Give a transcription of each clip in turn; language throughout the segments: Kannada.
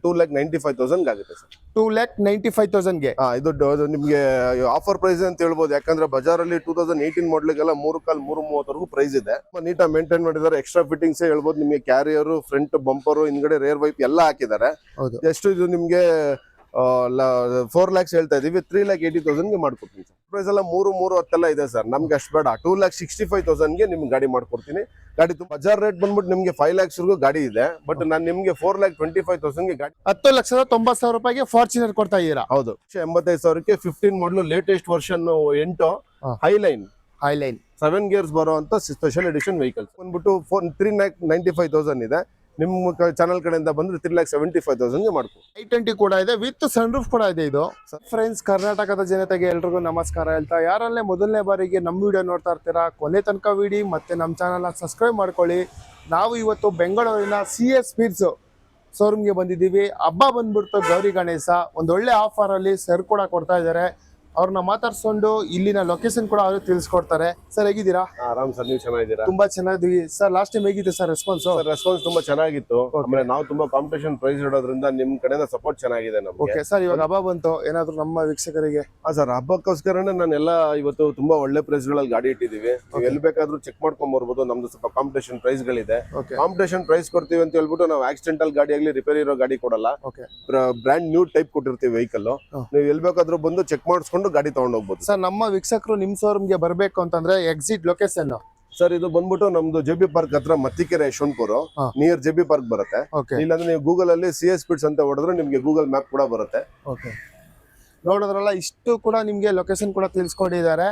2,95,000 ಆಗುತ್ತೆ ಸರ್. 2,95,000 ಇದು ನಿಮ್ಗೆ ಆಫರ್ ಪ್ರೈಸ್ ಅಂತ ಹೇಳ್ಬೋದು. ಯಾಕಂದ್ರೆ ಬಜಾರಲ್ಲಿ 2018 ಮಾಡಲ್ಗೆಲ್ಲ 3.30 ಪ್ರೈಸ್ ಇದೆ. ನೀಟಾಗಿ ಮೇಂಟೈನ್ ಮಾಡಿದ್ದಾರೆ. ಎಕ್ಸ್ಟ್ರಾ ಫಿಟ್ಟಿಂಗ್ಸ್ ಹೇಳ್ಬೋದು. ನಿಮಗೆ ಕ್ಯಾರಿಯರ್, ಫ್ರಂಟ್ ಬಂಪರ್, ಹಿಂದ್ಗಡೆ ರೇರ್ ವೈಪ್ ಎಲ್ಲ ಹಾಕಿದ್ದಾರೆ. ಎಷ್ಟು ಇದು ನಿಮ್ಗೆ 4 lakhs ಹೇಳ್ತಾ ಇದೀವಿ, 3,80,000 ಮಾಡ್ಕೊಡ್ತೀನಿ ಸರ್. ಪ್ರೈಸ್ ಎಲ್ಲ 3,10 ಇದೆ ಸರ್. ನಮ್ಗೆ ಅಷ್ಟು ಬೇಡ, 2,65,000 ನಿಮ್ಗೆ ಗಾಡಿ ಮಾಡ್ಕೊಡ್ತೀನಿ. ಗಾಡಿ ಬಜಾರ್ ರೇಟ್ ಬಂದ್ಬಿಟ್ಟು ನಿಮ್ಗೆ 5 lakhs ಗಾಡಿ ಇದೆ. ಬಟ್ ನಾನು ನಿಮ್ಗೆ 4,25,000 ಗಾಡಿ 10,90,000 ರೂಪಾಯಿಗೆ ಫಾರ್ಚುನರ್ ಕೊಡ್ತಾ ಇದೀರಾ. ಹೌದು. 85,000 15 ಮಾಡಲು ಲೇಟೆಸ್ಟ್ ವರ್ಷನ್ 8 ಹೈಲೈನ್ 7 ಗೇರ್ಸ್ ಬರೋ ಅಂತ ಸ್ಪೆಷಲ್ ಎಡಿಷನ್ ವೆಹಿಕಲ್ ಬಂದ್ಬಿಟ್ಟು 3,95,000 ಇದೆ. ನಿಮ್ಮ ಚಾನಲ್ ಕಡೆಯಿಂದ ಬಂದ್ರೆ 3,75,000 ಮಾಡ್ಕೊ. i20 ಕೂಡ ಇದೆ, ವಿತ್ ಸನ್ ರೂಫ್ ಕೂಡ ಇದೆ. ಇದು ಫ್ರೆಂಡ್ಸ್, ಕರ್ನಾಟಕದ ಜನತೆಗೆ ಎಲ್ರಿಗೂ ನಮಸ್ಕಾರ ಹೇಳ್ತಾ, ಯಾರಲ್ಲೇ ಮೊದಲನೇ ಬಾರಿಗೆ ನಮ್ಮ ವಿಡಿಯೋ ನೋಡ್ತಾ ಇರ್ತೀರಾ, ಕೊನೆ ತನಕ ವಿಡಿ ಮತ್ತೆ ನಮ್ಮ ಚಾನಲ್ನ ಸಬ್ಸ್ಕ್ರೈಬ್ ಮಾಡ್ಕೊಳ್ಳಿ. ನಾವು ಇವತ್ತು ಬೆಂಗಳೂರಿನ CS ಫೀಡ್ಸ್ ಶೋರೂಮ್ಗೆ ಬಂದಿದ್ದೀವಿ. ಹಬ್ಬ ಬಂದ್ಬಿಡ್ತು, ಗೌರಿ ಗಣೇಶ. ಒಂದೊಳ್ಳೆ ಆಫರ್ ಅಲ್ಲಿ ಸರ್ ಕೂಡ ಕೊಡ್ತಾ ಇದ್ದಾರೆ. ಅವ್ರನ್ನ ಮಾತಾಡ್ಸ್ಕೊಂಡು ಇಲ್ಲಿನ ಲೊಕೇಶನ್ ಕೂಡ ಅವರು ತಿಳಿಸ್ಕೊಡ್ತಾರೆ. ಸರ್, ಹೇಗಿದ್ದೀರಾ? ಆರಾಮ್ ಸರ್, ನೀವು ಚೆನ್ನಾಗಿದ್ದೀರಾ? ತುಂಬಾ ಚೆನ್ನಾಗಿದ್ದೀವಿ ಸರ್. ಲಾಸ್ಟ್ ಟೈಮ್ ಹೇಗಿತ್ತು ಸರ್ ರೆಸ್ಪಾನ್ಸ್? ರೆಸ್ಪಾನ್ಸ್ ತುಂಬಾ ಚೆನ್ನಾಗಿತ್ತು. ಆಮೇಲೆ ನಾವು ತುಂಬಾ ಕಾಂಪಿಟೇಷನ್ ಪ್ರೈಸ್ ಇಡೋದ್ರಿಂದ ನಿಮ್ ಕಡೆಯಿಂದ ಸಪೋರ್ಟ್ ಚೆನ್ನಾಗಿದೆ ನಮ್ಗೆ. ಓಕೆ ಸರ್, ಇವಾಗ ಹಬ್ಬ ಬಂತು, ಏನಾದ್ರು ನಮ್ಮ ವೀಕ್ಷಕರಿಗೆ? ಸರ್, ಹಬ್ಬಕ್ಕೋಸ್ಕರನೇ ನಾನೆಲ್ಲ ಇವತ್ತು ತುಂಬಾ ಒಳ್ಳೆ ಪ್ರೈಸ್ ಗಳಲ್ಲಿ ಗಾಡಿ ಇಟ್ಟಿದೀವಿ. ನೀವು ಎಲ್ಲಿ ಬೇಕಾದ್ರೂ ಚೆಕ್ ಮಾಡ್ಕೊಂಡ್ ಬರ್ಬೋದು. ನಮ್ದು ಸ್ವಲ್ಪ ಕಾಂಪಿಟೇಷನ್ ಪ್ರೈಸ್ ಗಳಿದೆ. ಕಾಂಪಿಟೇಷನ್ ಪ್ರೈಸ್ ಕೊಡ್ತೀವಿ ಅಂತ ಹೇಳ್ಬಿಟ್ಟು ನಾವು ಆಕ್ಸಿಡೆಂಟಲ್ ಗಾಡಿ ಆಗ್ಲಿ, ರಿಪೇರಿ ಇರೋ ಗಾಡಿ ಕೊಡಲ್ಲ. ಬ್ರ್ಯಾಂಡ್ ನ್ಯೂ ಟೈಪ್ ಕೊಟ್ಟಿರ್ತೀವಿ ವೆಹಿಕಲ್. ನೀವು ಎಲ್ಲಿ ಬೇಕಾದ್ರೂ ಬಂದು ಚೆಕ್ ಮಾಡಿಸ್ಕೊಂಡು ಗಾಡಿ ತಗೊಂಡ್ ಹೋಗ್ಬೋದು. ಸರ್, ನಮ್ಮ ವೀಕ್ಷಕರು ನಿಮ್ ಶೋರೂಮ್ಗೆ ಬರ್ಬೇಕು ಅಂತಂದ್ರೆ ಎಕ್ಸಿಟ್ ಲೊಕೇಶನ್? ಸರ್, ಇದು ಬಂದ್ಬಿಟ್ಟು ನಮ್ದು JB ಪಾರ್ಕ್ ಹತ್ರ Mathikere Yeshwanthpur near JB park ಬರುತ್ತೆ. ಇಲ್ಲಾಂದ್ರೆ ನೀವು ಗೂಗಲ್ ಅಲ್ಲಿ CS ಫೀಡ್ಸ್ ಅಂತ ಹೊಡೆದ್ರೆ ನಿಮ್ಗೆ ಗೂಗಲ್ ಮ್ಯಾಪ್ ಕೂಡ ಬರುತ್ತೆ. ನೋಡಿದ್ರಲ್ಲ, ಇಷ್ಟು ಕೂಡ ನಿಮ್ಗೆ ಲೊಕೇಶನ್ ಕೂಡ ತಿಳಿಸ್ಕೊಂಡಿದ್ದಾರೆ.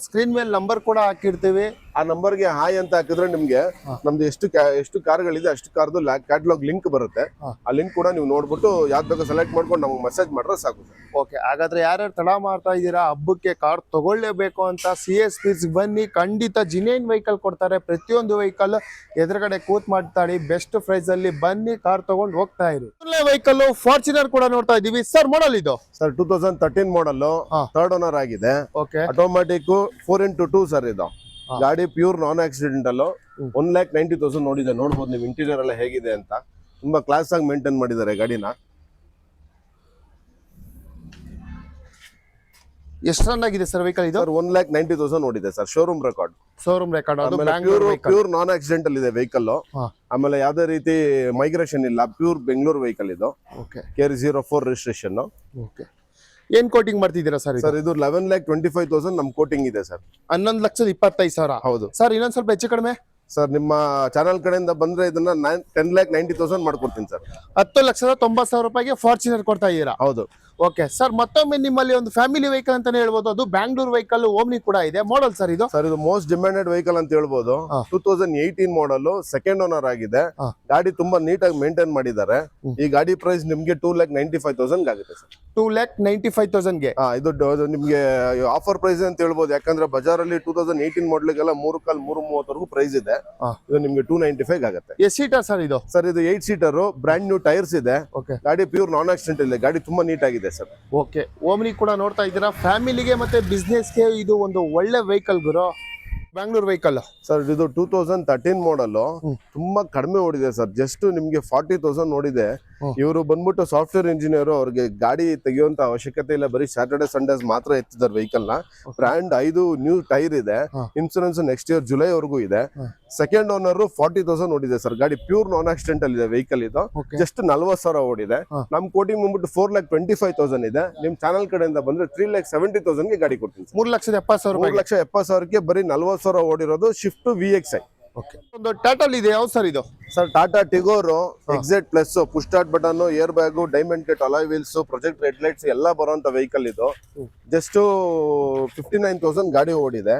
ಸ್ಕ್ರೀನ್ ಮೇಲೆ ನಂಬರ್ ಕೂಡ ಹಾಕಿರ್ತೀವಿ. ಆ ನಂಬರ್ಗೆ ಹಾಯ್ ಅಂತ ಹಾಕಿದ್ರೆ ನಿಮ್ಗೆ ನಮ್ದು ಎಷ್ಟು ಕಾರ್ಗಳಿದೆ ಅಷ್ಟು ಕಾರ್ದು ಕ್ಯಾಟಲಾಗ್ ಲಿಂಕ್ ಬರುತ್ತೆ. ಆ ಲಿಂಕ್ ಕೂಡ ನೀವು ನೋಡ್ಬಿಟ್ಟು ಯಾವ್ದು ಬೇಕೋ ಸೆಲೆಕ್ಟ್ ಮಾಡ್ಕೊಂಡು ನಮ್ಗೆ ಮೆಸೇಜ್ ಮಾಡ್ರೆ ಸಾಕು. ಓಕೆ, ಹಾಗಾದ್ರೆ ಯಾರ್ಯಾರು ತಡ ಮಾಡ್ತಾ ಇದ್ದೀರಾ, ಹಬ್ಬಕ್ಕೆ ಕಾರ್ ತಗೊಳ್ಳೇಬೇಕು ಅಂತ CS ಫೀಡ್ಸ್ ಬನ್ನಿ. ಖಂಡಿತ ಜಿನೇನ್ ವೆಹಿಕಲ್ ಕೊಡ್ತಾರೆ. ಪ್ರತಿಯೊಂದು ವೆಹಿಕಲ್ ಎದುರುಗಡೆ ಕೂತ್ ಮಾತಾಡಿ ಬೆಸ್ಟ್ ಪ್ರೈಸ್ ಅಲ್ಲಿ ಬನ್ನಿ, ಕಾರ್ ತಗೊಂಡು ಹೋಗ್ತಾ ಇರಿ. ವೆಹಿಕಲ್ ಫಾರ್ಚುನರ್ ಕೂಡ ನೋಡ್ತಾ ಇದೀವಿ. ಸರ್, ಮಾಡಲ್ ಇದು? ಸರ್, 2013 ಮಾಡಲ್, 3rd ಓನರ್ ಆಗಿದೆ. Automatic 4x2 sir. ಇದು ಗಾಡಿ ಪ್ಯೂರ್ ನಾನ್ ಆಕ್ಸಿಡೆಂಟಲ್. 1,90,000 ನೋಡಿದೆ. ನೋಡ್ಬೋದು ನೀವು ಇಂಟೀರಿಯರ್ ಎಲ್ಲ ಹೇಗಿದೆ ಅಂತ. ತುಂಬಾ ಕ್ಲಾಸ್ ಆಗಿ ಮೇಂಟೈನ್ ಮಾಡಿದ್ದಾರೆ ಗಾಡಿನ. ಎಷ್ಟು ರನ್ ಆಗಿದೆ ಸರ್ ವೆಹಿಕಲ್ ಇದು? 1,90,000 ನೋಡಿದೆ sir. Showroom record. Pure non accidental ಇದೆ ವೆಹಿಕಲ್. ಆಮೇಲೆ ಯಾವ್ದೇ ರೀತಿ ಮೈಗ್ರೇಷನ್ ಇಲ್ಲ. ಪ್ಯೂರ್ ಬೆಂಗಳೂರು ವೆಹಿಕಲ್ ಇದು. KR04 registration. ಏನ್ ಕೋಟಿಂಗ್ ಮಾಡ್ತಿದ್ದೀರಾ ಸರ್? ಸರ್, ಇದು 11,25,000 ನಮ್ ಕೋಟಿಂಗ್ ಇದೆ ಸರ್. 11,25,000. ಹೌದು ಸರ್. ಇನ್ನೊಂದ್ ಸ್ವಲ್ಪ ಹೆಚ್ಚು ಕಡಿಮೆ? ಸರ್, ನಿಮ್ಮ ಚಾನಲ್ ಕಡೆಯಿಂದ ಬಂದ್ರೆ ಇದನ್ನ 10,90,000 ಮಾಡ್ಕೊಡ್ತೀನಿ ಸರ್. 10,90,000 ರೂಪಾಯಿಗೆ ಫಾರ್ಚುನರ್ ಕೊಡ್ತಾ ಇದ್ದೀರಾ? ಹೌದು. ಓಕೆ ಸರ್, ಮತ್ತೊಮ್ಮೆ ನಿಮ್ಮಲ್ಲಿ ಒಂದು ಫ್ಯಾಮಿಲಿ ವೆಹಿಕಲ್ ಅಂತಾನೆ ಹೇಳ್ಬೋದು. ಅದು ಬ್ಯಾಂಗ್ಳೂರ್ ವೆಹಿಕಲ್, ಓಮ್ನಿ ಕೂಡ ಇದೆ. ಮಾಡಲ್ ಸರ್ ಇದು? ಸರ್, ಇದು ಮೋಸ್ಟ್ ಡಿಮ್ಯಾಂಡೆಡ್ ವೆಹಿಕಲ್ ಅಂತ ಹೇಳ್ಬೋದು. 2018 ಮಾಡಲ್, 2nd ಓನರ್ ಆಗಿದೆ. ಗಾಡಿ ತುಂಬಾ ನೀಟಾಗಿ ಮೇಂಟೈನ್ ಮಾಡಿದ್ದಾರೆ. ಈ ಗಾಡಿ ಪ್ರೈಸ್ ನಿಮ್ಗೆ 2,95,000 ಆಗುತ್ತೆ ಸರ್. 2,95,000 ಇದು ನಿಮ್ಗೆ ಆಫರ್ ಪ್ರೈಸ್ ಅಂತ ಹೇಳ್ಬೋದು. ಯಾಕಂದ್ರೆ ಬಜಾರಲ್ಲಿ 2018 ಮಾಡಲ್ಗೆಲ್ಲ 3.30 ಪ್ರೈಸ್ ಇದೆ. ಇದು ನಿಮ್ಗೆ 295 ಆಗುತ್ತೆ. ಎಷ್ಟು ಸೀಟರ್ ಸರ್ ಇದು? ಸರ್, ಇದು 8 ಸೀಟರ್, ಬ್ರ್ಯಾಂಡ್ ನ್ಯೂ ಟೈರ್ಸ್ ಇದೆ. ಗಾಡಿ ಪ್ಯೂರ್ ನಾನ್ ಆಕ್ಸಿಡೆಂಟ್ ಇದೆ. ಗಾಡಿ ತುಂಬಾ ನೀಟ್ ಆಗಿದೆ ಸರ್. ಓಕೆ, ಓಮ್ನಿ ಕೂಡ ನೋಡ್ತಾ ಇದ್ದೀರಾ. ಫ್ಯಾಮಿಲಿಗೆ ಮತ್ತೆ ಬಿಸ್ನೆಸ್ಗೆ ಇದು ಒಂದು ಒಳ್ಳೆ ವೆಹಿಕಲ್ ಗುರು. ಬ್ಯಾಂಗ್ಳೂರ್ ವೆಹಿಕಲ್ ಸರ್, ಇದು 2013 ಮಾಡಲ್. ತುಂಬಾ ಕಡಿಮೆ ಓಡಿದೆ ಸರ್. ಜಸ್ಟ್ ನಿಮ್ಗೆ 40,000 ಓಡಿದೆ. ಇವರು ಬಂದ್ಬಿಟ್ಟು ಸಾಫ್ಟ್ವೇರ್ ಇಂಜಿನಿಯರ್. ಅವ್ರಿಗೆ ಗಾಡಿ ತೆಗೆಯುವಂತ ಅವಶ್ಯಕತೆ ಇಲ್ಲ. ಬರೀ ಸ್ಯಾಟರ್ಡೆ ಸಂಡೇಸ್ ಮಾತ್ರ ಎತ್ತಿದ್ದಾರೆ ವೆಹಿಕಲ್ ನ. ಬ್ರ್ಯಾಂಡ್ 5 ನ್ಯೂ ಟೈರ್ ಇದೆ. ಇನ್ಸೂರೆನ್ಸ್ ನೆಕ್ಸ್ಟ್ ಇಯರ್ ಜುಲೈ ವರೆಗೂ ಇದೆ. 2nd ಓನರ್ 40,000 ಓಡಿದೆ ಸರ್. ಗಾಡಿ ಪ್ಯೂರ್ ನಾನ್ ಆಕ್ಸಿಡೆಂಟಲ್ ಇದೆ ವೆಹಿಕಲ್. ಇದು ಜಸ್ಟ್ 40,000 ಓಡಿದೆ. ನಮ್ ಕೋಟಿಂಗ್ ಬಂದ್ಬಿಟ್ಟು 4,25,000 ಇದೆ. ನಿಮ್ ಚಾನಲ್ ಕಡೆಯಿಂದ ಬಂದ್ರೆ 3,70,000 ಗಾಡಿ ಕೊಡ್ತೀನಿ. 3,70,000 ಬರೀ 40,000 ಓಡಿರೋದು. Swift VXI. ಒಂದು ಟಾಟಲ್ ಇದೆ. ಯಾವ ಸರ್ ಇದು? Sir, Tata Tigor XZ plus, push start button, air bag, diamond cut, alloy wheels, project red lights ಎಲ್ಲ ಬರುವಂತ ವೆಹಿಕಲ್ ಇದು. ಜಸ್ಟ್ 59,000 ಗಾಡಿ ಓಡಿದೆ.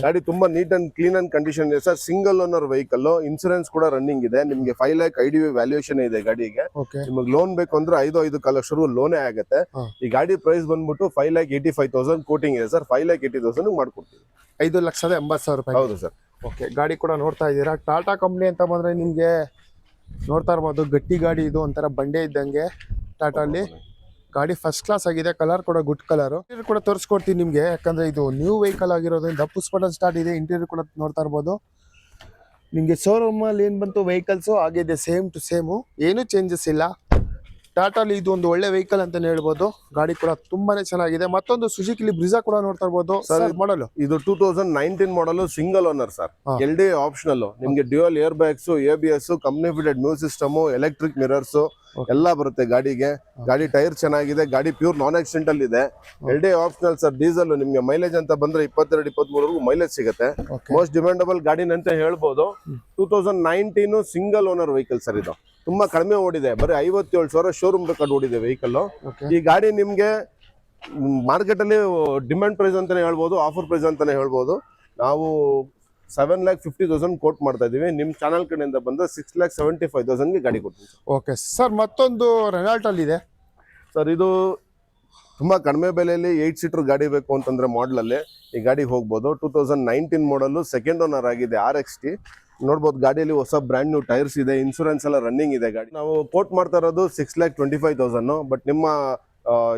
ಗಾಡಿ ತುಂಬಾ neat and clean and condition ಇದೆ sir. Single owner vehicle. Insurance ಕೂಡ ರನ್ನಿಂಗ್ ಇದೆ. ನಿಮ್ಗೆ 5 lakh IDV ವ್ಯಾಲ್ಯೂಯೇಷನ್ ಇದೆ ಗಾಡಿಗೆ. ನಿಮಗೆ ಲೋನ್ ಬೇಕು ಅಂದ್ರೆ 5 ಲಕ್ಷ ಲೋನೇ ಆಗುತ್ತೆ. ಈ ಗಾಡಿ ಪ್ರೈಸ್ ಬಂದ್ಬಿಟ್ಟು 5,85,000 ಕೋಟಿಂಗ್ ಇದೆ ಸರ್. 5,80,000 ಮಾಡ್ಕೊಡ್ತೀವಿ. 5,80,000 ರೂಪಾಯಿ. ಹೌದು ಸರ್. ಓಕೆ, ಗಾಡಿ ಕೂಡ ನೋಡ್ತಾ ಇದ್ದೀರಾ. ಟಾಟಾ ಕಂಪ್ನಿ ಅಂತ ಬಂದ್ರೆ ನಿಮ್ಗೆ ನೋಡ್ತಾ ಇರ್ಬೋದು, ಗಟ್ಟಿ ಗಾಡಿ ಇದು. ಒಂಥರ ಬಂಡೆ ಇದ್ದಂಗೆ ಟಾಟಾ ಅಲ್ಲಿ ಗಾಡಿ ಫಸ್ಟ್ ಕ್ಲಾಸ್ ಆಗಿದೆ. ಕಲರ್ ಕೂಡ ಗುಡ್ ಕಲರ್. ಇಂಟೀರಿಯರ್ ಕೂಡ ತೋರಿಸ್ಕೊಡ್ತೀನಿ ನಿಮ್ಗೆ. ಯಾಕಂದ್ರೆ ಇದು ನ್ಯೂ ವೆಹಿಕಲ್ ಆಗಿರೋದ್ರಿಂದ ಪುಷ್ ಬಟನ್ ಸ್ಟಾರ್ಟ್ ಇದೆ. ಇಂಟೀರಿಯರ್ ಕೂಡ ನೋಡ್ತಾ ಇರ್ಬೋದು. ನಿಮ್ಗೆ ಶೋರೂಮ್ ಅಲ್ಲಿ ಏನ್ ಬಂತು ವೆಹಿಕಲ್ಸ್ ಆಗಿದೆ, ಸೇಮ್ ಟು ಸೇಮ್, ಏನು ಚೇಂಜಸ್ ಇಲ್ಲ. ಟಾಟಾಲಿ ಇದು ಒಂದು ಒಳ್ಳೆ ವೆಹಿಕಲ್ ಅಂತಾನೆ ಹೇಳ್ಬೋದು. ಗಾಡಿ ಕೂಡ ತುಂಬಾನೇ ಚೆನ್ನಾಗಿದೆ. ಮತ್ತೊಂದು ಸುಜುಕಿಲಿ ಬ್ರಿಜಾ ಕೂಡ ನೋಡ್ತಾ ಇರ್ಬೋದು ಸರ್. ಮಾಡಲು ಇದು 2019 model single owner sir. LD optional, ನಿಮ್ಗೆ dual air bags, ABS, company fitted music system, electric mirrors ಎಲ್ಲ ಬರುತ್ತೆ ಗಾಡಿಗೆ. ಗಾಡಿ ಟೈರ್ ಚೆನ್ನಾಗಿದೆ, ಗಾಡಿ ಪ್ಯೂರ್ ನಾನ್ ಆಕ್ಸಿಡೆಂಟಲ್ ಇದೆ. LD optional sir. ಡೀಸೆಲ್ ನಿಮ್ಗೆ ಮೈಲೇಜ್ ಅಂತ ಬಂದ್ರೆ 22-23 ಮೈಲೇಜ್ ಸಿಗುತ್ತೆ. ಮೋಸ್ಟ್ ಡಿಮ್ಯಾಂಡಬಲ್ ಗಾಡಿ ಅಂತ ಹೇಳ್ಬೋದು. 2019 ಸಿಂಗಲ್ ಓನರ್ ವೆಹಿಕಲ್ ಸರ್. ಇದು ತುಂಬಾ ಕಡಿಮೆ ಓಡಿದೆ, ಬರೀ 57,000 ಶೋರೂಮ್ ರೆಕಾರ್ಡ್ ಓಡಿದೆ ವೆಹಿಕಲ್. ಈ ಗಾಡಿ ನಿಮ್ಗೆ ಮಾರ್ಕೆಟ್ ಅಲ್ಲಿ ಡಿಮ್ಯಾಂಡ್ ಪ್ರೈಸ್ ಅಂತಾನೆ ಹೇಳ್ಬೋದು, ಆಫರ್ ಪ್ರೈಸ್ ಅಂತಾನೆ ಹೇಳ್ಬೋದು. ನಾವು 7,50,000 ಕೋಟ್ ಮಾಡ್ತಾ ಇದೀವಿ. ನಿಮ್ ಚಾನಲ್ ಕಡೆಯಿಂದ ಬಂದ್ರೆ 6,75,000 ಗಾಡಿ ಕೊಡ್ತೀವಿ. Okay sir. ಮತ್ತೊಂದು ರೆನಾಲ್ಟ್ ಅಲ್ಲಿ ಇದೆ ಸರ್. ಇದು ತುಂಬಾ ಕಡಿಮೆ ಬೆಲೆಯಲ್ಲಿ 8 ಸೀಟರ್ ಗಾಡಿ ಬೇಕು ಅಂತಂದ್ರೆ ಮಾಡಲ್ ಅಲ್ಲಿ ಈ ಗಾಡಿ ಹೋಗ್ಬೋದು. 2019 ಮಾಡಲ್, ಸೆಕೆಂಡ್ ಓನರ್ ಆಗಿದೆ. RXT ನೋಡ್ಬೋದು. ಗಾಡಿಯಲ್ಲಿ ಹೊಸ ಬ್ರ್ಯಾಂಡ್ ನ್ಯೂ ಟೈರ್ಸ್ ಇದೆ, ಇನ್ಸೂರೆನ್ಸ್ ಎಲ್ಲ ರನ್ನಿಂಗ್ ಇದೆ. ಗಾಡಿ ನಾವು ಕೋಟ್ ಮಾಡ್ತಾ ಇರೋದು 6,25,000. ಬಟ್ ನಿಮ್ಮ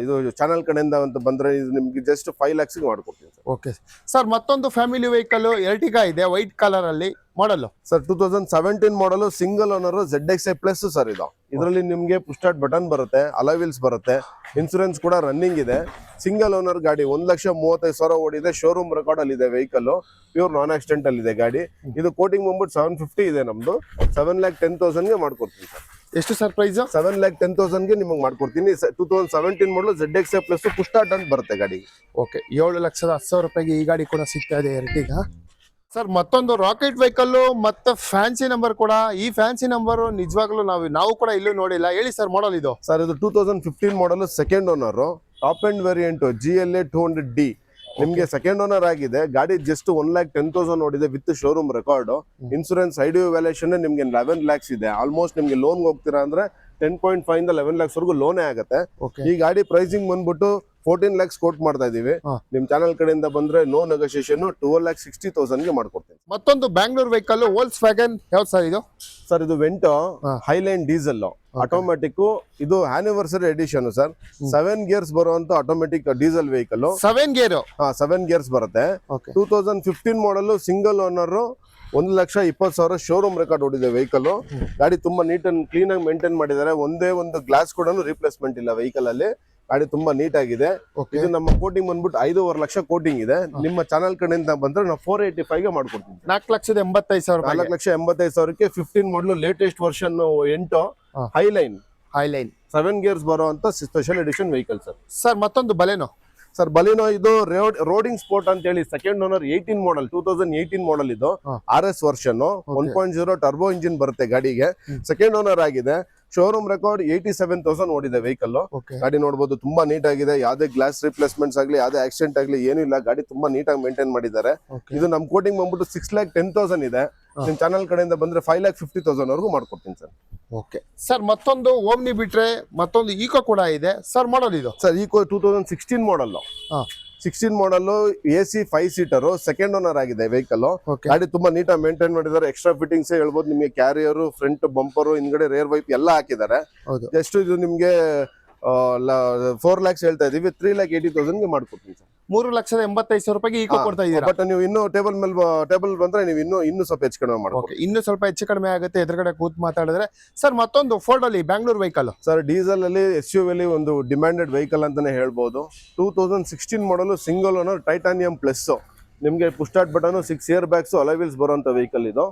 ಇದು ಚಾನಲ್ ಕಡೆಯಿಂದ ಅಂತ ಬಂದ್ರೆ ಇದು ನಿಮ್ಗೆ ಜಸ್ಟ್ 5 lakhs ಮಾಡ್ಕೊಡ್ತೀನಿ ಸರ್. Okay sir. ಮತ್ತೊಂದು ಫ್ಯಾಮಿಲಿ ವೆಹಿಕಲ್ ಎರ್ಟಿಗಾ ಇದೆ, ವೈಟ್ ಕಲರ್ ಅಲ್ಲಿ model sir. 2017 model, single owner, ZXi plus sir. ಇದು ಇದರಲ್ಲಿ ನಿಮ್ಗೆ ಪುಷ್ ಸ್ಟಾರ್ಟ್ ಬಟನ್ ಬರುತ್ತೆ, ಅಲಾಯ್ ವೀಲ್ಸ್ ಬರುತ್ತೆ, ಇನ್ಸೂರೆನ್ಸ್ ಕೂಡ ರನ್ನಿಂಗ್ ಇದೆ. ಸಿಂಗಲ್ ಓನರ್ ಗಾಡಿ, 1,35,000 ಓಡಿದೆ. ಶೋರೂಮ್ ರೆಕಾರ್ಡ್ ಅಲ್ಲಿ ಇದೆ ವೆಹಿಕಲ್, ಪ್ಯೂರ್ ನಾನ್ ಆಕ್ಸಿಡೆಂಟ್ ಅಲ್ಲಿ ಇದೆ ಗಾಡಿ. ಇದು ಕೋಟಿಂಗ್ ಬಂದ್ಬಿಟ್ಟು 750 ಇದೆ ನಮ್ದು. 7,10,000 ಮಾಡ್ಕೊಡ್ತೀನಿ ಸರ್. ಎಷ್ಟು ಸರ್ ಪ್ರೈಸ್? 7,10,000 ನಿಮಗೆ ಮಾಡ್ಕೊಡ್ತೀನಿ. 2017 ಮಾಡಲು ZXi ಪ್ಲಸ್ ಪುಷ್ ಸ್ಟಾರ್ಟ್ ಅಂತ ಬರುತ್ತೆ ಗಾಡಿ. ಓಕೆ, 7,10,000 ಈ ಗಾಡಿ ಕೂಡ ಸಿಗ್ತಾ ಇದೆ ಎರ್ಟಿಗಾ ಸರ್. ಮತ್ತೊಂದು ರಾಕೆಟ್ ವೆಹಿಕಲ್ ಮತ್ತೆ ಫ್ಯಾನ್ಸಿ ನಂಬರ್ ಕೂಡ. ಈ ಫ್ಯಾನ್ಸಿ ನಂಬರ್ ನಿಜವಾಗ್ಲೂ ನಾವು ಕೂಡ ಇಲ್ಲೂ ನೋಡಿಲ್ಲ. ಹೇಳಿ ಸರ್ ಮಾಡಲ್ ಇದು. ಸರ್ ಇದು 2015 model, second owner, top and variant GLA 200D. ನಿಮ್ಗೆ ಸೆಕೆಂಡ್ ಓನರ್ ಆಗಿದೆ. ಗಾಡಿ ಜಸ್ಟ್ 1,10,000 ಓಡಿದೆ with showroom record. Insurance ID valuation ನಿಮ್ಗೆ 11 lakhs ಇದೆ. ಆಲ್ಮೋಸ್ಟ್ ನಿಮ್ಗೆ ಲೋನ್ ಹೋಗ್ತೀರಾ ಅಂದ್ರೆ 10.5 ಇಂದ 11 lakhs ವರೆಗೂ ಲೋನೇ ಆಗುತ್ತೆ. ಈ ಗಾಡಿ ಪ್ರೈಸಿಂಗ್ ಬಂದ್ಬಿಟ್ಟು 14 lakhs ಕೋಟ್ ಮಾಡ್ತಾ ಇದೀವಿ. ನಿಮ್ ಚಾನಲ್ ಕಡೆಯಿಂದ ಬಂದ್ರೆ ನೋ ನೆಗೋಷಿಯೇಷನ್ 12,60,000 ಮಾಡ್ಕೊಡ್ತೀನಿ. ಮತ್ತೊಂದು ಬ್ಯಾಂಗ್ಳೂರ್ ವೆಹಿಕಲ್ ವೋಲ್ಕ್ಸ್ ವ್ಯಾಗನ್. ಯಾವ್ದು ಸರ್ ಇದು? ಸರ್ ಇದು ವೆಂಟೋ ಹೈಲೈನ್ ಡೀಸೆಲ್ ಆಟೋಮ್ಯಾಟಿಕ್. ಇದು ಆನಿವರ್ಸರಿ ಎಡಿಷನ್ ಸರ್. 7 ಗೇರ್ಸ್ ಬರುವಂತ automatic diesel vehicle. 7 gear? 7 gears ಬರುತ್ತೆ. 2015 ಮಾಡಲ್, ಸಿಂಗಲ್ ಓನರ್, 1,20,000 ಶೋರೂಮ್ ರೆಕಾರ್ಡ್ ಓಡಿದೆ ವೆಹಿಕಲ್. ಗಾಡಿ ತುಂಬಾ ನೀಟ್ ಅಂಡ್ ಕ್ಲೀನ್ ಆಗಿ ಮೇಂಟೈನ್ ಮಾಡಿದ್ದಾರೆ. ಒಂದೇ ಒಂದು ಗ್ಲಾಸ್ ಕೂಡ ರಿಪ್ಲೇಸ್ಮೆಂಟ್ ಇಲ್ಲ ವೆಹಿಕಲ್ ಅಲ್ಲಿ. ಗಾಡಿ ತುಂಬಾ ನೀಟ್ ಆಗಿದೆ. ಇದು ನಮ್ಮ ಕೋಟಿಂಗ್ ಬಂದ್ಬಿಟ್ಟು 5.5 ಲಕ್ಷ ಕೋಟಿಂಗ್ ಇದೆ. ನಿಮ್ಮ ಚಾನಲ್ ಕಡೆಯಿಂದ ಬಂದ್ರೆ ನಾವು 485 ಮಾಡ್ಕೊಡ್ತೀನಿ. 4,85,000. 4,85,000 15 ಮಾಡಲು, ಲೇಟೆಸ್ಟ್ ವರ್ಷನ್ 8 ಹೈಲೈನ್ 7 ಗೇರ್ಸ್ ಬರುವಂತ special edition vehicle sir. Sir ಮತ್ತೊಂದು ಬಲೆನೋ ಸರ್. ಬಲಿನೋ ಇದು ರೋಡಿಂಗ್ ಸ್ಪೋರ್ಟ್ ಅಂತ ಹೇಳಿ, ಸೆಕೆಂಡ್ ಓನರ್, 18 ಮಾಡಲ್, 2018 ಮಾಡಲ್. ಇದು RS ವರ್ಷನ್ 1.0 ಟರ್ಬೋ ಇಂಜಿನ್ ಬರುತ್ತೆ ಗಾಡಿಗೆ. ಸೆಕೆಂಡ್ ಓನರ್ ಆಗಿದೆ. ಶೋರೂಮ್ ರೆಕಾರ್ಡ್ 87,000 ಓಡಿದೆ ವೆಹಿಕಲ್. ಗಾಡಿ ನೋಡಬಹುದು, ತುಂಬಾ ನೀಟ್ ಆಗಿದೆ. ಯಾವ್ದೇ ಗ್ಲಾಸ್ ರಿಪ್ಲೇಸ್ಮೆಂಟ್ಸ್ ಆಗ್ಲಿ, ಯಾವ್ದೇ ಆಕ್ಸಿಡೆಂಟ್ ಆಗ್ಲಿ ಏನೂ ಇಲ್ಲ. ಗಾಡಿ ತುಂಬಾ ನೀಟಾಗಿ ಮೇಂಟೈನ್ ಮಾಡಿದ್ದಾರೆ. ಇದು ನಮ್ ಕೋಟಿಂಗ್ ಬಂದ್ಬಿಟ್ಟು 6,10,000 ಇದೆ. ನಿಮ್ ಚಾನಲ್ ಕಡೆಯಿಂದ ಬಂದ್ರೆ 5,50,000 ವರೆಗೂ ಮಾಡ್ಕೊಡ್ತೀನಿ ಸರ್. Okay sir. ಮತ್ತೊಂದು ಓಮ್ನಿ ಬಿಟ್ರೆ ಮತ್ತೊಂದು ಈಕೋ ಕೂಡ ಇದೆ ಸರ್. ಮಾಡಲ್ ಇದು ಸರ್ ಈಕೋ 2016 ಮಾಡಲ್. 16 ಮಾಡಲ್, AC 5 ಸೀಟರ್, ಸೆಕೆಂಡ್ ಓನರ್ ಆಗಿದೆ ವೆಹಿಕಲ್. ಗಾಡಿ ತುಂಬಾ ನೀಟಾಗಿ ಮೇಂಟೈನ್ ಮಾಡಿದ್ದಾರೆ. ಎಕ್ಸ್ಟ್ರಾ ಫಿಟ್ಟಿಂಗ್ಸ್ ಹೇಳ್ಬೋದು. ನಿಮಗೆ ಕ್ಯಾರಿಯರ್, ಫ್ರಂಟ್ ಬಂಪರ್, ಹಿಂದ್ಗಡೆ ರೇರ್ ವೈಪ್ ಎಲ್ಲ ಹಾಕಿದ್ದಾರೆ. ಜಸ್ಟ್ ಇದು ನಿಮ್ಗೆ 4 lakhs ಹೇಳ್ತಾ ಇದೀವಿ. 3,80,000 ಮಾಡ್ಕೊಡ್ತೀನಿ ಸರ್. 3,85,000 ಈಕೋ ಕೊಡ್ತಾ ಇದೀರಾ. ಬಟ್ ನೀವು ಇನ್ನೂ ಟೇಬಲ್ ಬಂದ್ರೆ ನೀವು ಇನ್ನೂ ಸ್ವಲ್ಪ ಹೆಚ್ಚು ಕಡಿಮೆ ಮಾಡ್ಬೋದು. ಇನ್ನೂ ಸ್ವಲ್ಪ ಹೆಚ್ಚು ಕಡಿಮೆ ಆಗುತ್ತೆ ಎದುರುಗಡೆ ಕೂತ್ ಮಾತಾಡಿದ್ರೆ. ಸರ್ ಮತ್ತೊಂದು ಫೋರ್ಡ್ ಅಲ್ಲಿ ಬ್ಯಾಂಗ್ಳೂರ್ ವೆಹಿಕಲ್ ಸರ್. ಡೀಸೆಲ್ ಅಲ್ಲಿ SUV ಅಲ್ಲಿ ಒಂದು ಡಿಮ್ಯಾಂಡೆಡ್ ವೆಹಿಕಲ್ ಅಂತಾನೆ ಹೇಳ್ಬೋದು. 2016 model, single owner, titanium plus. ನಿಮ್ಗೆ push start button, 6 air bags, alloy wheels ಬರುವಂತ ವೆಹಿಕಲ್ ಇದು.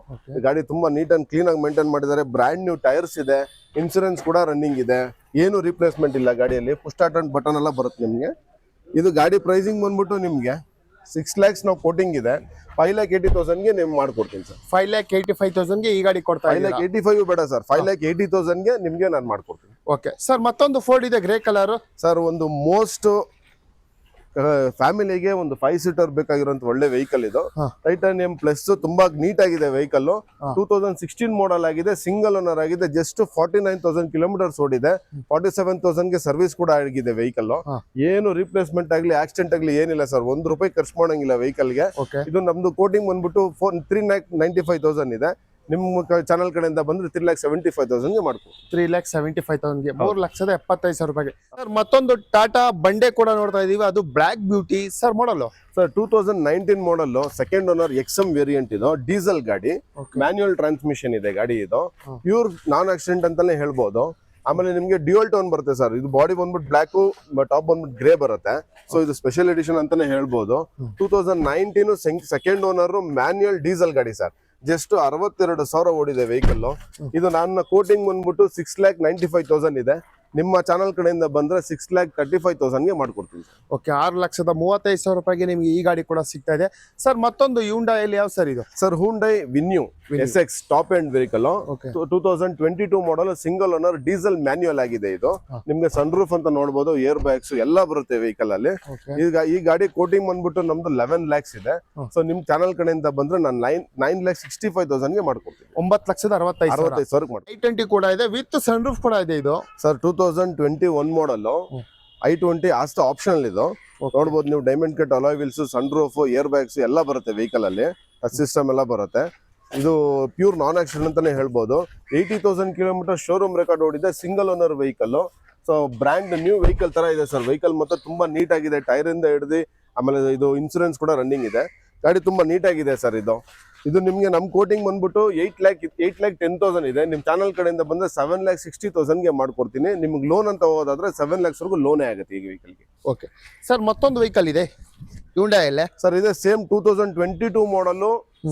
ಗಾಡಿ ತುಂಬಾ ನೀಟ್ ಅಂಡ್ ಕ್ಲೀನ್ ಆಗಿ ಮೇಂಟೈನ್ ಮಾಡಿದ್ದಾರೆ. ಬ್ರ್ಯಾಂಡ್ ನ್ಯೂ ಟೈರ್ಸ್ ಇದೆ, ಇನ್ಸೂರೆನ್ಸ್ ಕೂಡ ರನ್ನಿಂಗ್ ಇದೆ. ಏನು ರಿಪ್ಲೇಸ್ಮೆಂಟ್ ಇಲ್ಲ ಗಾಡಿಯಲ್ಲಿ. ಪುಷ್ ಸ್ಟಾರ್ಟ್ ಅಂಡ್ ಬಟನ್ ಎಲ್ಲ ಬರುತ್ತೆ ನಿಮ್ಗೆ. ಇದು ಗಾಡಿ ಪ್ರೈಸಿಂಗ್ ಬಂದ್ಬಿಟ್ಟು ನಿಮ್ಗೆ 6 lakhs ನಾವು ಕೋಟಿಂಗ್ ಇದೆ. 5,80,000 ನಿಮ್ಗೆ ಮಾಡ್ಕೊಡ್ತೀನಿ ಸರ್. 5,85,000 ಈ ಗಾಡಿ ಕೊಡ್ತಾ 5,85,000 ಬೇಡ ಸರ್, 5,80,000 ನಿಮ್ಗೆ ನಾನು ಮಾಡ್ಕೊಡ್ತೀನಿ. Okay sir. ಮತ್ತೊಂದು ಫೋರ್ಡ್ ಇದೆ ಗ್ರೇ ಕಲರ್ ಸರ್. ಒಂದು ಮೋಸ್ಟ್ ಫ್ಯಾಮಿಲಿಗೆ ಒಂದು 5 ಸೀಟರ್ ಬೇಕಾಗಿರುವಂತ ಒಳ್ಳೆ ವೆಹಿಕಲ್ ಇದು. ಟೈಟಾನಿಯಂ ಪ್ಲಸ್, ತುಂಬಾ ನೀಟ್ ಆಗಿದೆ ವೆಹಿಕಲ್. 2016 ಮಾಡಲ್ ಆಗಿದೆ. ಸಿಂಗಲ್ ಓನರ್ ಆಗಿದೆ. ಜಸ್ಟ್ 49,000 ಕಿಲೋಮೀಟರ್ಸ್ ಓಡಿದೆ. 47,000 ಸರ್ವಿಸ್ ಕೂಡ ಆಗಿದೆ ವೆಹಿಕಲ್. ಏನು ರಿಪ್ಲೇಸ್ಮೆಂಟ್ ಆಗ್ಲಿ, ಆಕ್ಸಿಡೆಂಟ್ ಆಗ್ಲಿ ಏನಿಲ್ಲ ಸರ್. ₹1 ಖರ್ಚು ಮಾಡಂಗಿಲ್ಲ ವೆಹಿಕಲ್ ಗೆ. ಇದು ನಮ್ದು ಕೋಟಿಂಗ್ ಬಂದ್ಬಿಟ್ಟು 3,95,000 ಇದೆ. ನಿಮ್ಮ ಚಾನಲ್ ಕಡೆಯಿಂದ ಬಂದ್ರೆ 3,75,000 ಮಾಡ್ಕೊಡಿ. 3,75,000 3,75,000 ಸರ್. ಮತ್ತೊಂದು ಟಾಟಾ ಬಂಡೆ ಕೂಡ ನೋಡ್ತಾ ಇದೀವಿ. ಅದು ಬ್ಲಾಕ್ ಬ್ಯೂಟಿ ಸರ್. ಮಾಡಲು ಸರ್ 2019 ಮಾಡಲ್, ಸೆಕೆಂಡ್ ಓನರ್, XM ವೇರಿಯಂಟ್. ಇದು ಡೀಸೆಲ್ ಗಾಡಿ, ಮ್ಯಾನ್ಯುಯಲ್ ಟ್ರಾನ್ಸ್ಮಿಷನ್ ಇದೆ ಗಾಡಿ. ಇದು ಪ್ಯೂರ್ ನಾನ್ ಆಕ್ಸಿಡೆಂಟ್ ಅಂತಾನೆ ಹೇಳ್ಬೋದು. ಆಮೇಲೆ ನಿಮ್ಗೆ ಡ್ಯೂಯಲ್ ಟೋನ್ ಬರುತ್ತೆ ಸರ್. ಇದು ಬಾಡಿ ಬಂದ್ಬಿಟ್ಟು ಬ್ಲಾಕ್, ಟಾಪ್ ಬಂದ್ಬಿಟ್ಟು ಗ್ರೇ ಬರುತ್ತೆ. ಸೊ ಇದು ಸ್ಪೆಷಲ್ ಎಡಿಷನ್ ಅಂತಾನೆ ಹೇಳ್ಬೋದು. 2019 ಸೆಕೆಂಡ್ ಓನರ್ ಮ್ಯಾನ್ಯುಯಲ್ ಡೀಸೆಲ್ ಗಾಡಿ ಸರ್. ಜಸ್ಟ್ 62,000 ಓಡಿದೆ ವೆಹಿಕಲ್. ಇದು ನನ್ನ ಕೋಟಿಂಗ್ ಬಂದ್ಬಿಟ್ಟು 6,95,000 ಇದೆ. ನಿಮ್ಮ ಚಾನಲ್ ಕಡೆಯಿಂದ ಬಂದ್ರೆ 6,35,000 ಗೆ ಮಾಡ್ಕೊಡ್ತೀನಿ. ಓಕೆ, 6,35,000 ರೂಪಾಯಿಗೆ ನಿಮ್ಗೆ ಈ ಗಾಡಿ ಕೂಡ ಸಿಗ್ತಾ ಇದೆ ಸರ್. ಮತ್ತೊಂದು ಹ್ಯುಂಡೈಯಲ್ಲಿ ಯಾವ ಸರ್ ಇದು? Sir Hyundai Venue SX top end vehicle. Okay. 2022 model, single owner, diesel manual ಆಗಿದೆ ಇದು. ನಿಮ್ಗೆ ಸನ್ ರೂಫ್ ಅಂತ ನೋಡಬಹುದು, ಏರ್ ಬ್ಯಾಗ್ಸ್ ಎಲ್ಲ ಬರುತ್ತೆ ವೆಹಿಕಲ್ ಅಲ್ಲಿ. Okay. ಈಗ ಈ ಗಾಡಿ ಕೋಟಿಂಗ್ ಬಂದ್ಬಿಟ್ಟು ನಮ್ದು 11 lakhs ಇದೆ. ಸೊ ನಿಮ್ ಚಾನಲ್ ಕಡೆಯಿಂದ ಬಂದ್ರೆ ನಾನು 9,65,000 ಗೆ ಮಾಡ್ಕೊಡ್ತೀನಿ. 9,65,000 ಮಾಡಿ. i20 ಕೂಡ ಇದೆ, ವಿತ್ ಸನ್ ರೂಫ್ ಕೂಡ ಇದೆ ಇದು ಸರ್. 2021 ಮಾಡಲ್ i20 ಆಸ್ತ ಆಪ್ಷನಲ್ ಇದು. ನೋಡ್ಬೋದು ನೀವು, diamond cut alloy wheels, sunroof, airbags ಎಲ್ಲ ಬರುತ್ತೆ ವೆಹಿಕಲ್ ಅಲ್ಲಿ. ಟಚ್ ಸಿಸ್ಟಮ್ ಎಲ್ಲ ಬರುತ್ತೆ. ಇದು ಪ್ಯೂರ್ ನಾನ್ ಆಕ್ಸಿಡೆಂಟ್ ಅಂತಾನೆ ಹೇಳ್ಬೋದು. 80,000 ಕಿಲೋಮೀಟರ್ ಶೋರೂಮ್ ರೆಕಾರ್ಡ್ ಓಡಿದೆ, single owner vehicle. So brand new vehicle ತರ ಇದೆ ಸರ್. ವೆಹಿಕಲ್ ಮತ್ತೆ ತುಂಬಾ ನೀಟ್ ಆಗಿದೆ, ಟೈರ್ ಇಂದ ಹಿಡಿದು. ಆಮೇಲೆ ಇದು ಇನ್ಸೂರೆನ್ಸ್ ಕೂಡ ರನ್ನಿಂಗ್ ಇದೆ. ಗಾಡಿ ತುಂಬಾ ನೀಟ್ ಆಗಿದೆ ಸರ್. ಇದು ನಿಮ್ಗೆ ನಮ್ ಕೋಟಿಂಗ್ ಬಂದ್ಬಿಟ್ಟು 8,10,000 ಇದೆ. ನಿಮ್ ಚಾನಲ್ ಕಡೆಯಿಂದ ಬಂದ್ರೆ 7,60,000 ಗೆ ಮಾಡ್ಕೊಡ್ತೀನಿ. ನಿಮ್ಗೆ ಲೋನ್ ಅಂತ ಹೋಗೋದಾದ್ರೆ 7 lakhs ವರೆಗೂ ಲೋನೇ ಆಗುತ್ತೆ ಈ ವೆಹಿಕಲ್ಗೆ. ಓಕೆ ಸರ್, ಮತ್ತೊಂದು ವೆಹಿಕಲ್ ಇದೆ ಹ್ಯುಂಡೈಯಲ್ಲೇ ಸರ್. ಇದೆ ಸೇಮ್ 2022 ಮಾಡಲ್,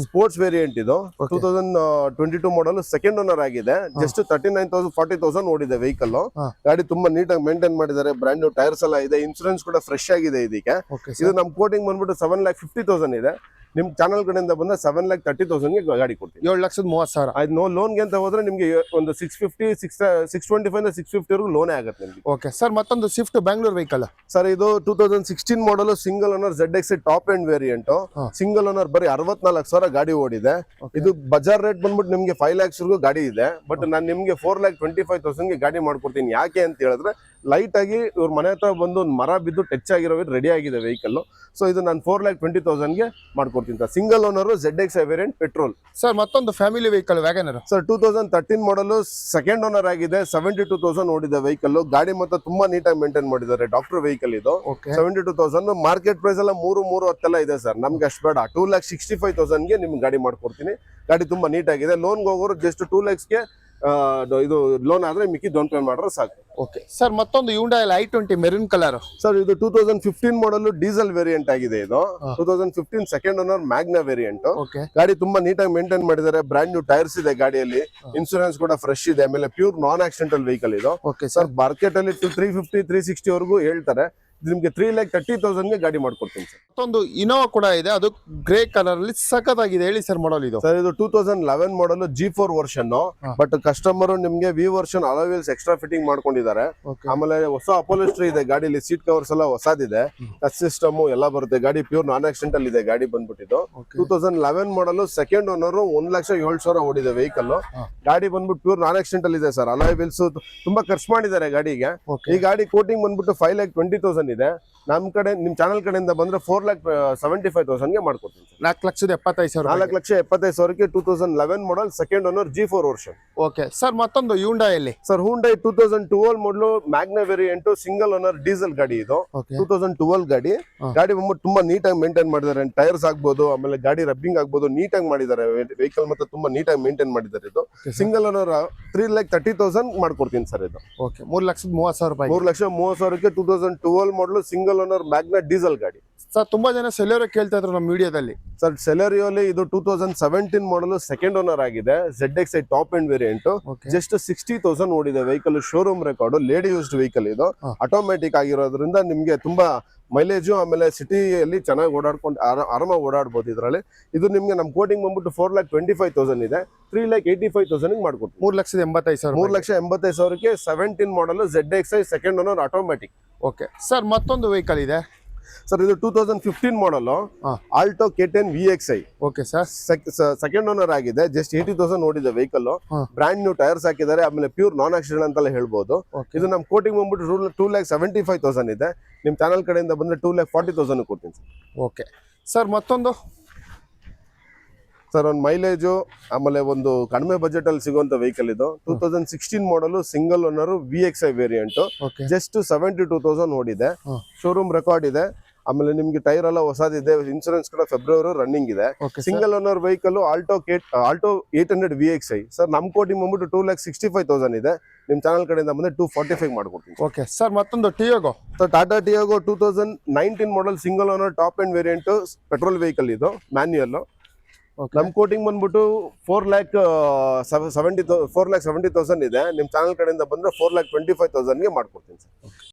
ಸ್ಪೋರ್ಟ್ಸ್ ವೇರಿಯಂಟ್ ಇದು. 2022 ಮಾಡಲ್, ಸೆಕೆಂಡ್ ಓನರ್ ಆಗಿದೆ. ಜಸ್ಟ್ 39,000-40,000 ಓಡಿದೆ ವೆಹಿಕಲ್. ಗಾಡಿ ತುಂಬಾ ನೀಟಾಗಿ ಮೇಂಟೈನ್ ಮಾಡಿದ್ದಾರೆ. ಬ್ರ್ಯಾಂಡ್ ನ್ಯೂ ಟೈರ್ಸ್ ಎಲ್ಲ ಇದೆ. ಇನ್ಸೂರೆನ್ಸ್ ಕೂಡ ಫ್ರೆಶ್ ಆಗಿದೆ ಇದಕ್ಕೆ. ಇದು ನಮ್ ಕೋಟಿಂಗ್ ಬಂದ್ಬಿಟ್ಟು 7,50,000 ಇದೆ. ನಿಮ್ ಚಾನಲ್ ಕಡೆಯಿಂದ ಬಂದ್ರೆ 7,30,000 ಗೆ ಗಾಡಿ ಕೊಡ್ತೀವಿ. 7,30,000. ಆಯ್ತು. ಲೋನ್ಗೆ ಅಂತ ಹೋದ್ರೆ ನಿಮ್ಗೆ ಒಂದು 625 ವರೆಗೂ ಲೋನೇ ಆಗುತ್ತೆ ನಿಮ್ಗೆ. ಓಕೆ ಸರ್, ಮತ್ತೊಂದು ಸ್ವಿಫ್ಟ್ ಬ್ಯಾಂಗ್ಳೂರ್ ವೆಹಿಕಲ್ ಸರ್. ಇದು 2016 model, single owner, ZX top end variant. Single owner, ಬರೀ 64,000 ಗಾಡಿ ಓಡಿದೆ. ಇದು ಬಜಾರ್ ರೇಟ್ ಬಂದ್ಬಿಟ್ಟು ನಿಮ್ಗೆ 5 lakhs ವರೆಗೂ ಗಾಡಿ ಇದೆ. ಬಟ್ ನಾನು ನಿಮ್ಗೆ 4,25,000 ಗೆ ಗಾಡಿ ಮಾಡ್ಕೊಡ್ತೀನಿ. ಯಾಕೆ ಅಂತ ಹೇಳಿದ್ರೆ, ಲೈಟ್ ಆಗಿ ಇವ್ರ ಮನೆ ಹತ್ರ ಬಂದು ಒಂದು ಮರ ಬಿದ್ದು ಟಚ್ ಆಗಿರೋ ರೆಡಿ ಆಗಿದೆ ವೆಹಿಕಲ್. ಸೊ ಇದು ನಾನು 4,20,000 ಗೆ ಮಾಡ್ಕೊಡ್ತೀನಿ. Single owner, ZX variant, petrol. Sir ಮತ್ತೊಂದು ಫ್ಯಾಮಿಲಿ ವೆಹಿಕಲ್ ವ್ಯಾಗನರ್ ಸರ್. 2013 ಮಾಡಲ್, ಸೆಕೆಂಡ್ ಓನರ್ ಆಗಿದೆ. 72,000 ಓಡಿದೆ ವೆಹಿಕಲ್. ಗಾಡಿ ಮತ್ತೆ ತುಂಬಾ ನೀಟಾಗಿ ಮೇಂಟೈನ್ ಮಾಡಿದ್ದಾರೆ. ಡಾಕ್ಟರ್ ವೆಹಿಕಲ್ ಇದು. 72,000. ಮಾರ್ಕೆಟ್ ಪ್ರೈಸ್ ಎಲ್ಲ 3,30 ಇದೆ ಸರ್. ನಮ್ಗೆ ಅಷ್ಟು ಬೇಡ. 2,65,000 ಗೆ ನಿಮ್ಗೆ ಗಾಡಿ ಮಾಡ್ಕೊಡ್ತೀನಿ. ಗಾಡಿ ತುಂಬಾ ನೀಟಾಗಿದೆ. ಲೋನ್ಗೆ ಹೋಗೋರು ಜಸ್ಟ್ 2 lakhs ಗೆ ಇದು ಲೋನ್ ಆದ್ರೆ ಮಿಕ್ಕಿ ಡೌನ್ ಪೇಮೆಂಟ್ ಮಾಡಿದ್ರೆ ಸಾಕು. ಓಕೆ ಸರ್, ಮತ್ತೊಂದು ಹ್ಯುಂಡೈಯಲ್ಲಿ i20 ಮೆರೂನ್ ಕಲರ್ ಸರ್. ಇದು 2015 ಮಾಡಲ್, ಡೀಸೆಲ್ ವೇರಿಯಂಟ್ ಆಗಿದೆ ಇದು. 2015 ಸೆಕೆಂಡ್ ಓನರ್, ಮ್ಯಾಗ್ನಾ ವೇರಿಯಂಟ್. ಗಾಡಿ ತುಂಬಾ ನೀಟಾಗಿ ಮೇಂಟೈನ್ ಮಾಡಿದ್ದಾರೆ. ಬ್ರ್ಯಾಂಡ್ ನ್ಯೂ ಟೈರ್ಸ್ ಇದೆ ಗಾಡಿಯಲ್ಲಿ. ಇನ್ಸೂರೆನ್ಸ್ ಕೂಡ ಫ್ರೆಶ್ ಇದೆ. ಆಮೇಲೆ ಪ್ಯೂರ್ ನಾನ್ ಆಕ್ಸಿಡೆಂಟಲ್ ವೆಹಿಕಲ್ ಇದು. ಸರ್ ಮಾರ್ಕೆಟ್ ಅಲ್ಲಿ 350-360 ವರೆಗೂ ಹೇಳ್ತಾರೆ. ನಿಮ್ಗೆ 3,30,000 ಗೆ ಗಾಡಿ ಮಾಡ್ಕೊಡ್ತೀನಿ ಸರ್. ಮತ್ತೊಂದು ಇನೋವಾ ಕೂಡ ಇದೆ, ಅದು ಗ್ರೇ ಕಲರ್ ಅಲ್ಲಿ ಸಖತ್ತಾಗಿದೆ. ಹೇಳಿ ಸರ್ ಮಾಡಲ್ ಇದು? ಸರ್ ಇದು 2011 ಮಾಡಲ್, G4 ವರ್ಷನ್. ಬಟ್ ಕಸ್ಟಮರ್ ನಿಮ್ಗೆ V version alloy wheels extra fitting ಮಾಡ್ಕೊಂಡಿದ್ದಾರೆ. ಆಮೇಲೆ ಹೊಸ ಅಪೋಲಿಸ್ಟ್ರಿ ಇದೆ ಗಾಡಿಲಿ. ಸೀಟ್ ಕವರ್ಸ್ ಎಲ್ಲ ಹೊಸದಿದೆ. ಟಚ್ ಸಿಸ್ಟಮ್ ಎಲ್ಲ ಬರುತ್ತೆ. ಗಾಡಿ ಪ್ಯೂರ್ ನಾನ್ ಆಕ್ಸಿಡೆಂಟಲ್ ಇದೆ ಗಾಡಿ ಬಂದ್ಬಿಟ್ಟಿದ್ದು. 2011 ಮಾಡಲ್, ಸೆಕೆಂಡ್ ಓನರ್, 1,07,000 ಓಡಿದೆ ವೆಹಿಕಲ್. ಗಾಡಿ ಬಂದ್ಬಿಟ್ಟು ಪ್ಯೂರ್ ನಾನ್ ಆಕ್ಸಿಡೆಂಟಲ್ ಇದೆ ಸರ್. ಅಲಾಯ್ ವೀಲ್ಸ್ ತುಂಬಾ ಖರ್ಚು ಮಾಡಿದ್ದಾರೆ ಗಾಡಿಗೆ. ಈ ಗಾಡಿ ಕೋಟಿಂಗ್ ಬಂದ್ಬಿಟ್ಟು 5,20,000 ಇದೆ. ನಮ್ ಕಡೆ ನಿಮ್ ಚಾನಲ್ ಕಡೆಯಿಂದ ಬಂದ್ರೆ 4,75,000 ಗೆ ಮಾಡ್ಕೊಡ್ತೀನಿ. 4,75,000. 4,75,000ಕ್ಕೆ 2011 model, second owner, G4 version. Okay sir, ಮತ್ತೊಂದು ಹ್ಯುಂಡೈಯಲ್ಲಿ sir. Hyundai 2012 model, Magna variant, single owner, diesel ಗಾಡಿ ಇದು. 2012 ಗಾಡಿ. ಗಾಡಿ ಬಂದ್ಬಿಟ್ಟು ತುಂಬಾ ನೀಟಾಗಿ ಮೇಂಟೈನ್ ಮಾಡಿದ್ದಾರೆ. ಟೈರ್ಸ್ ಆಗ್ಬೋದು, ಆಮೇಲೆ ಗಾಡಿ ರಬ್ಬಿಂಗ್ ಆಗ್ಬೋದು, ನೀಟಾಗಿ ಮಾಡಿದ್ದಾರೆ. ವೆಹಿಕಲ್ ಮತ್ತೆ ತುಂಬಾ ನೀಟಾಗಿ ಮೇಂಟೈನ್ ಮಾಡಿದ್ದಾರೆ. ಇದು ಸಿಂಗಲ್ ಓನರ್, 3,30,000 ಮಾಡ್ಕೊಡ್ತೀನಿ ಸರ್ ಇದು. ಓಕೆ, 3,30,000 ರೂಪಾಯಿ. 3,30,000ಕ್ಕೆ 2012 ಮಾಡಲು, ಸಿಂಗಲ್ ಓನರ್, ಮ್ಯಾಗ್ನಾ ಡೀಸೆಲ್ ಗಾಡಿ. ಸರ್ ತುಂಬಾ ಜನ ಸೆಲೆರಿಯೋ ಕೇಳ್ತಾ ಇದ್ರು ನಮ್ಮ ವಿಡಿಯೋದಲ್ಲಿ. ಸರ್ ಸೆಲೆರಿಯೋಲಿ ಇದು 2017 ಮಾಡಲ್, ಸೆಕೆಂಡ್ ಓನರ್ ಆಗಿದೆ. ZX top end variant. Just 60,000 ಓಡಿದೆ vehicle. Showroom record, lady used vehicle ಇದು. ಆಟೋಮ್ಯಾಟಿಕ್ ಆಗಿರೋದ್ರಿಂದ ನಿಮ್ಗೆ ತುಂಬಾ ಮೈಲೇಜು, ಆಮೇಲೆ ಸಿಟಿಯಲ್ಲಿ ಚೆನ್ನಾಗಿ ಓಡಾಡ್ಕೊಂಡು ಆರಾಮಾಗಿ ಓಡಾಡ್ಬೋದು ಇದರಲ್ಲಿ. ಇದು ನಿಮ್ಗೆ ನಮ್ ಕೋಟಿಂಗ್ ಬಂದ್ಬಿಟ್ಟು 4,25,000 ಇದೆ. 3,85,000 ಮಾಡ್ಕೊಡ್ತೀವಿ. 3,85,000. 3,85,000ಕ್ಕೆ 17 model, ZX second owner, automatic. Okay sir, ಮತ್ತೊಂದು ವೆಹಿಕಲ್ ಇದೆ ಸರ್. ಇದು 2015 model, Alto K10 VXi. Okay sir. Second owner ಆಗಿದೆ. ಜಸ್ಟ್ 80,000 ಓಡಿದೆ ವೆಹಿಕಲ್. ಬ್ರ್ಯಾಂಡ್ ನ್ಯೂ ಟೈರ್ಸ್ ಹಾಕಿದ್ದಾರೆ. ಆಮೇಲೆ ಪ್ಯೂರ್ ನಾನ್ ಆಕ್ಸಿಡೆಂಟ್ ಅಂತೆಲ್ಲ ಹೇಳ್ಬೋದು. ಇದು ನಮ್ ಕೋಟಿಂಗ್ ಬಂದ್ಬಿಟ್ಟು 2,75,000 ಇದೆ. ನಿಮ್ ಚಾನಲ್ ಕಡೆಯಿಂದ ಬಂದ್ರೆ 2,40,000 ಕೊಡ್ತೀನಿ ಸರ್. ಓಕೆ ಸರ್, ಮತ್ತೊಂದು ಸರ್ ಒಂದು ಮೈಲೇಜು, ಆಮೇಲೆ ಒಂದು ಕಡಿಮೆ ಬಜೆಟ್ ಅಲ್ಲಿ ಸಿಗುವಂತ ವೆಹಿಕಲ್ ಇದು. 2016 model, single owner, VXi variant. Just 72,000 ಓಡಿದೆ. ಶೋರೂಮ್ ರೆಕಾರ್ಡ್ ಇದೆ. ಆಮೇಲೆ ನಿಮ್ಗೆ ಟೈರ್ ಎಲ್ಲ ಹೊಸದಿದೆ. ಇನ್ಸೂರೆನ್ಸ್ ಕೂಡ ಫೆಬ್ರವರಿ ರನ್ನಿಂಗ್ ಇದೆ. Single owner vehicle, Alto 800 VXi. Sir ನಮ್ ಕೋಟಿಂಗ್ ಬಂದ್ಬಿಟ್ಟು 2,65,000 ಇದೆ. ನಿಮ್ಮ ಚಾನಲ್ ಕಡೆಯಿಂದ ಬಂದರೆ 245 ಮಾಡ್ಕೊಡ್ತೀನಿ. ಓಕೆ ಸರ್, ಮತ್ತೊಂದು Tiago. So Tata Tiago 2019 model single owner top and variant petrol vehicle, ಇದು ಮ್ಯಾನ್ಯುಯಲ್. ನಮ್ಮ ಕೋಟಿಂಗ್ ಬಂದ್ಬಿಟ್ಟು 4,70,000 ಇದೆ. ನಿಮ್ಮ ಚಾನಲ್ ಕಡೆಯಿಂದ ಬಂದರೆ 4,25,000ಗೆ ಮಾಡ್ಕೊಡ್ತೀನಿ ಸರ್.